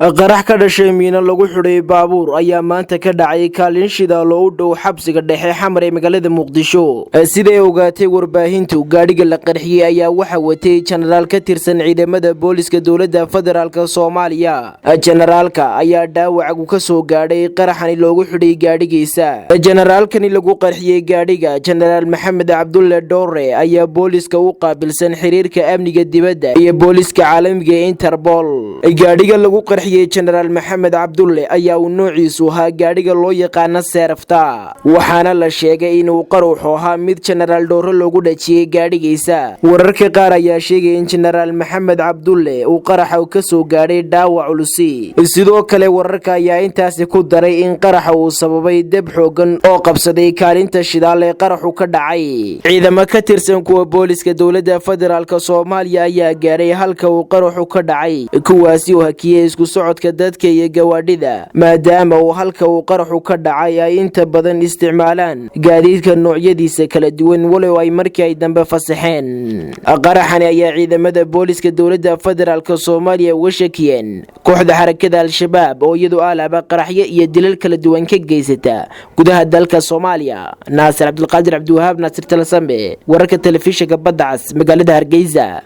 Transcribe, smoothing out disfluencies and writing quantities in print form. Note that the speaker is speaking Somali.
qarax ka dhashay miino lagu xidhay baabuur ayaa maanta ka dhacay kaalin shidaal oo u dhow xabsiga dhexe xamar ee magaalada Muqdisho. Siday ogaatay warbaahintu, gaadhiga la qarxiyay ayaa waxa watay jenaraal ka tirsan ciidamada booliska dowladda federaalka Soomaaliya. Jenaraalka ayaa dhaawac ka soo gaadhay qaraxani loogu xidhay gaadhigiisa. Jenaraalkani lagu qarxiyay gaadhiga, Jenaraal Maxamed Cabdulle Doore, ayaa booliska u qaabilsan xiriirka amniga dibadda iyo booliska caalamiga ee Interpol. Gaadhiga lagu Jenaraal Maxamed Cabdulle ayaa uu noociisu ahaa gaadhiga loo yaqaan seerafta, waxaana la sheegay inuu qaruuxu ahaa mid jenaraal Doore loogu dhajiyay gaadhigiisa. Wararka qaar ayaa sheegay in Jenaraal Maxamed Cabdulle uu qaraxa ka soo gaadhay dhaawac culus. Sidoo kale wararka ayaa intaasi ku daray in qaraxa uu sababay dab xoogan oo qabsaday kaalinta shidaal ee qaraxu ka dhacay. Ciidamo ka tirsan kuwa booliska dowladda federaalka Soomaaliya ayaa gaaray halka uu qaraxu ka dhacay, kuwaasi oo hakiyay isku socodka dadka iyo gawaadhida, maadaama uu halka uu qaraxu ka dhacay ay inta badan isticmaalaan gaadiidka noocyadiisa kala duwan, walow ay markii ay dambe fasaxeen. Qaraxani ayaa ciidamada booliska dowladda federaalka Soomaaliya uga shakiyeen kooxda xarakada Al-Shabaab oo iyadu aalaba qaraxyo iyo dilal kala duwan ka geysata gudaha dalka Soomaaliya. Naasir Abdulqaadir Abdiwahaab, Naasir Talasambe, wararka telefishinka Badda Cas, magaalada Hargeysa.